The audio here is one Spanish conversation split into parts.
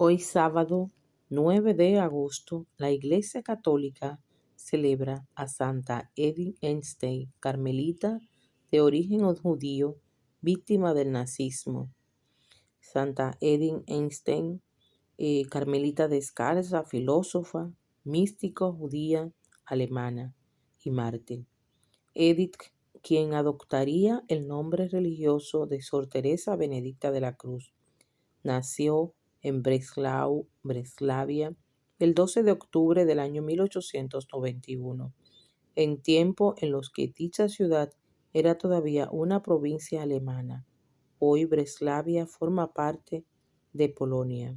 Hoy sábado 9 de agosto, la Iglesia Católica celebra a Santa Edith Einstein, carmelita de origen judío, víctima del nazismo. Santa Edith Einstein, carmelita descalza, filósofa, místico, judía, alemana y mártir. Edith, quien adoptaría el nombre religioso de Sor Teresa Benedicta de la Cruz, nació en Breslavia, el 12 de octubre del año 1891, en tiempo en los que dicha ciudad era todavía una provincia alemana. Hoy Breslavia forma parte de Polonia.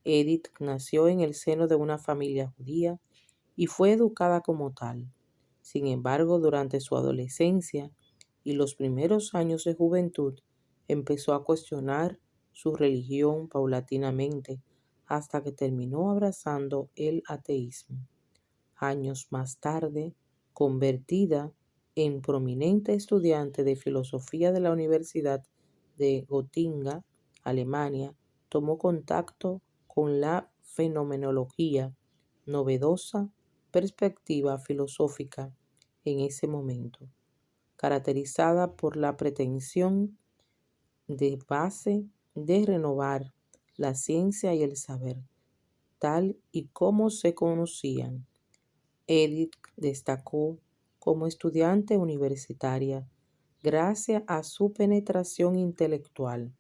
Edith nació en el seno de una familia judía y fue educada como tal. Sin embargo, durante su adolescencia y los primeros años de juventud, empezó a cuestionar su religión paulatinamente hasta que terminó abrazando el ateísmo. Años más tarde, convertida en prominente estudiante de filosofía de la Universidad de Gotinga, Alemania, tomó contacto con la fenomenología, novedosa perspectiva filosófica en ese momento, caracterizada por la pretensión de base de renovar la ciencia y el saber, tal y como se conocían. Edith destacó como estudiante universitaria gracias a su penetración intelectual.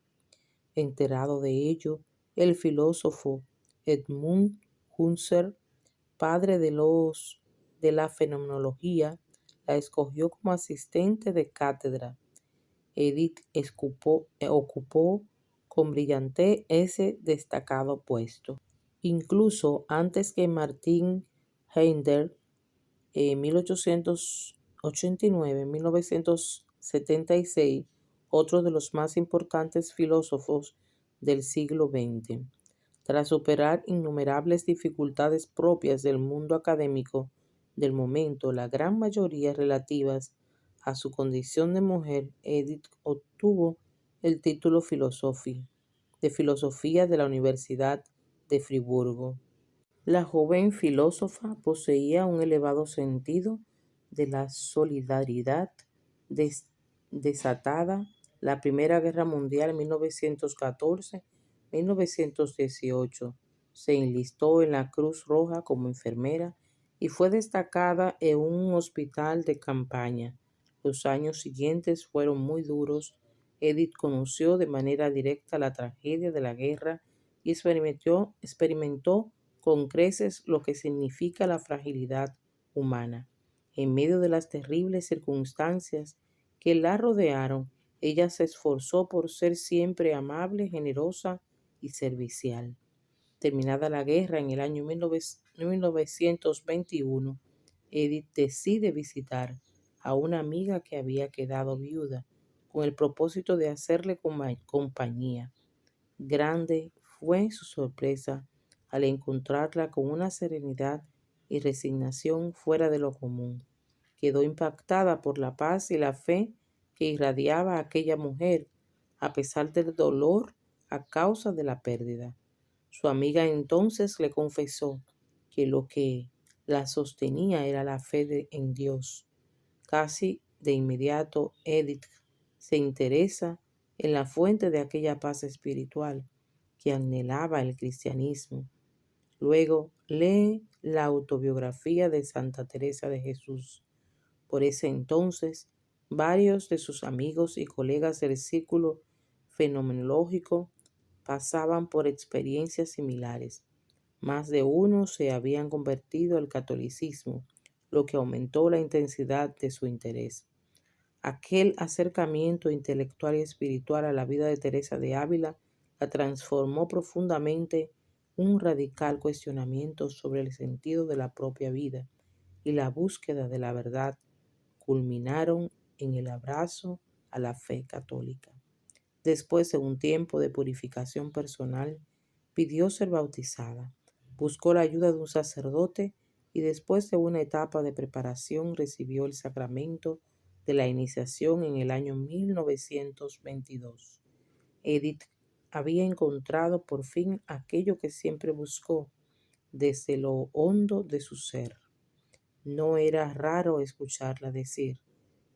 Enterado de ello, el filósofo Edmund Husserl, padre de la fenomenología, la escogió como asistente de cátedra. Edith ocupó con brillantez ese destacado puesto. Incluso antes que Martin Heidegger, en 1889-1976, otro de los más importantes filósofos del siglo XX. Tras superar innumerables dificultades propias del mundo académico del momento, la gran mayoría relativas a su condición de mujer, Edith obtuvo el título de filosofía de la Universidad de Friburgo. La joven filósofa poseía un elevado sentido de la solidaridad desatada la Primera Guerra Mundial en 1914-1918. Se enlistó en la Cruz Roja como enfermera y fue destacada en un hospital de campaña. Los años siguientes fueron muy duros. Edith conoció de manera directa la tragedia de la guerra y experimentó con creces lo que significa la fragilidad humana. En medio de las terribles circunstancias que la rodearon, ella se esforzó por ser siempre amable, generosa y servicial. Terminada la guerra en el año 1921, Edith decide visitar a una amiga que había quedado viuda con el propósito de hacerle compañía. Grande fue su sorpresa al encontrarla con una serenidad y resignación fuera de lo común. Quedó impactada por la paz y la fe que irradiaba aquella mujer, a pesar del dolor a causa de la pérdida. Su amiga entonces le confesó que lo que la sostenía era la fe en Dios. Casi de inmediato, Edith se interesa en la fuente de aquella paz espiritual que anhelaba el cristianismo. Luego lee la autobiografía de Santa Teresa de Jesús. Por ese entonces, varios de sus amigos y colegas del círculo fenomenológico pasaban por experiencias similares. Más de uno se habían convertido al catolicismo, lo que aumentó la intensidad de su interés. Aquel acercamiento intelectual y espiritual a la vida de Teresa de Ávila la transformó profundamente. Un radical cuestionamiento sobre el sentido de la propia vida y la búsqueda de la verdad culminaron en el abrazo a la fe católica. Después de un tiempo de purificación personal, pidió ser bautizada, buscó la ayuda de un sacerdote y después de una etapa de preparación recibió el sacramento de la iniciación en el año 1922. Edith había encontrado por fin aquello que siempre buscó desde lo hondo de su ser. No era raro escucharla decir,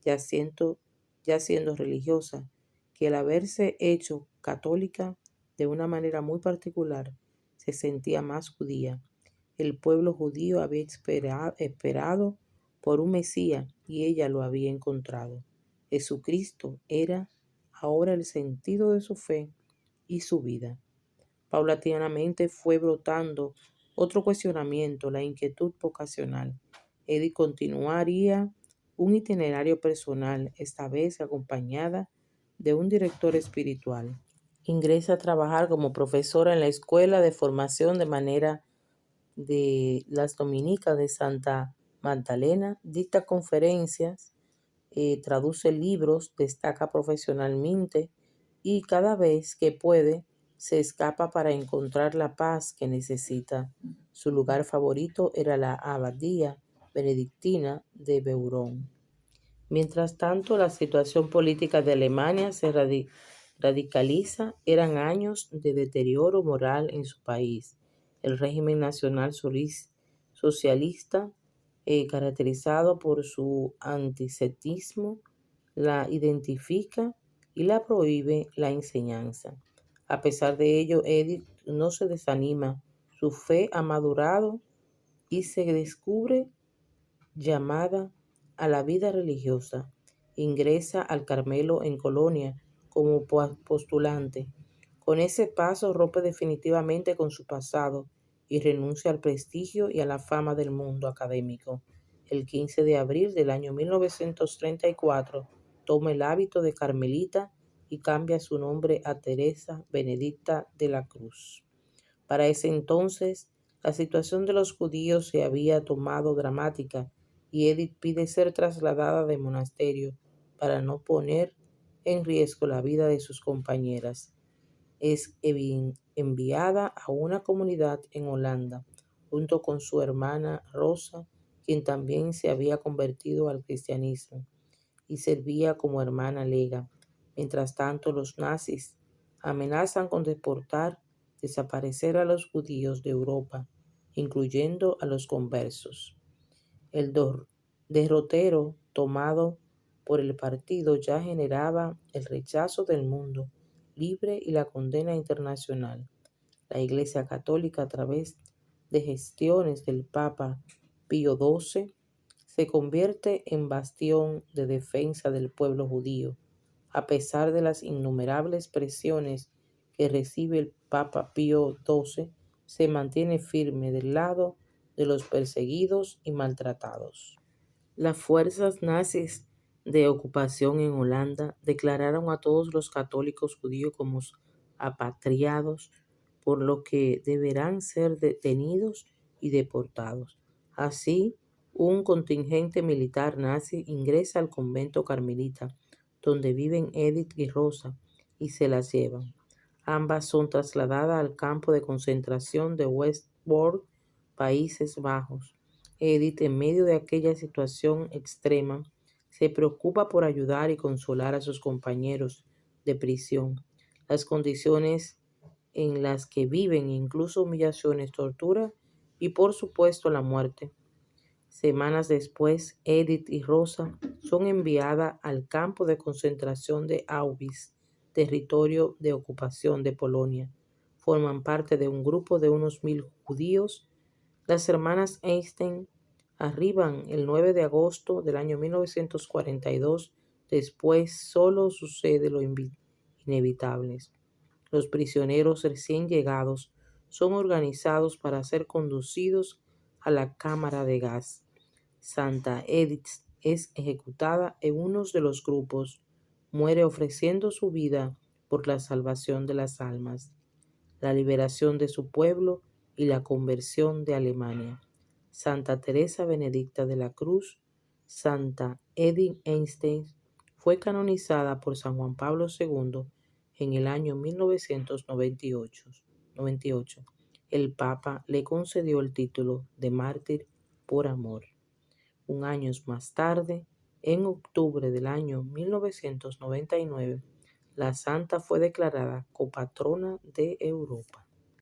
ya siento, ya siendo religiosa, que al haberse hecho católica de una manera muy particular, se sentía más judía. El pueblo judío había esperado por un Mesías y ella lo había encontrado. Jesucristo era ahora el sentido de su fe y su vida. Paulatinamente fue brotando otro cuestionamiento, la inquietud vocacional. Edith continuaría un itinerario personal, esta vez acompañada de un director espiritual. Ingresa a trabajar como profesora en la Escuela de Formación de Manera de las Dominicas de Santa Magdalena, dicta conferencias, traduce libros, destaca profesionalmente y cada vez que puede se escapa para encontrar la paz que necesita. Su lugar favorito era la abadía benedictina de Beurón. Mientras tanto, la situación política de Alemania se radicaliza. Eran años de deterioro moral en su país. El régimen nacional socialista, caracterizado por su antisemitismo, la identifica y la prohíbe la enseñanza. A pesar de ello, Edith no se desanima. Su fe ha madurado y se descubre llamada a la vida religiosa. Ingresa al Carmelo en Colonia como postulante. Con ese paso rompe definitivamente con su pasado y renuncia al prestigio y a la fama del mundo académico. El 15 de abril del año 1934 toma el hábito de carmelita y cambia su nombre a Teresa Benedicta de la Cruz. Para ese entonces, la situación de los judíos se había tomado dramática y Edith pide ser trasladada de monasterio para no poner en riesgo la vida de sus compañeras. Es enviada a una comunidad en Holanda, junto con su hermana Rosa, quien también se había convertido al cristianismo y servía como hermana lega. Mientras tanto, los nazis amenazan con desaparecer a los judíos de Europa, incluyendo a los conversos. El derrotero tomado por el partido ya generaba el rechazo del mundo libre y la condena internacional. La Iglesia Católica, a través de gestiones del Papa Pío XII, se convierte en bastión de defensa del pueblo judío, a pesar de las innumerables presiones que recibe el Papa Pío XII, se mantiene firme del lado de los perseguidos y maltratados. Las fuerzas nazis de ocupación en Holanda declararon a todos los católicos judíos como apatriados, por lo que deberán ser detenidos y deportados. Así, un contingente militar nazi ingresa al convento carmelita, donde viven Edith y Rosa, y se las llevan. Ambas son trasladadas al campo de concentración de Westbork, Países Bajos. Edith, en medio de aquella situación extrema, se preocupa por ayudar y consolar a sus compañeros de prisión. Las condiciones en las que viven, incluso humillaciones, tortura y por supuesto la muerte. Semanas después, Edith y Rosa son enviadas al campo de concentración de Auschwitz, territorio de ocupación de Polonia. Forman parte de un grupo de unos 1000 judíos. Las hermanas Einstein arriban el 9 de agosto del año 1942. Después solo sucede lo inevitable. Los prisioneros recién llegados son organizados para ser conducidos a la cámara de gas. Santa Edith es ejecutada en uno de los grupos. Muere ofreciendo su vida por la salvación de las almas, la liberación de su pueblo y la conversión de Alemania. Santa Teresa Benedicta de la Cruz, Santa Edith Einstein, fue canonizada por San Juan Pablo II en el año 1998. El Papa le concedió el título de mártir por amor. Un año más tarde, en octubre del año 1999, La santa fue declarada copatrona de Europa.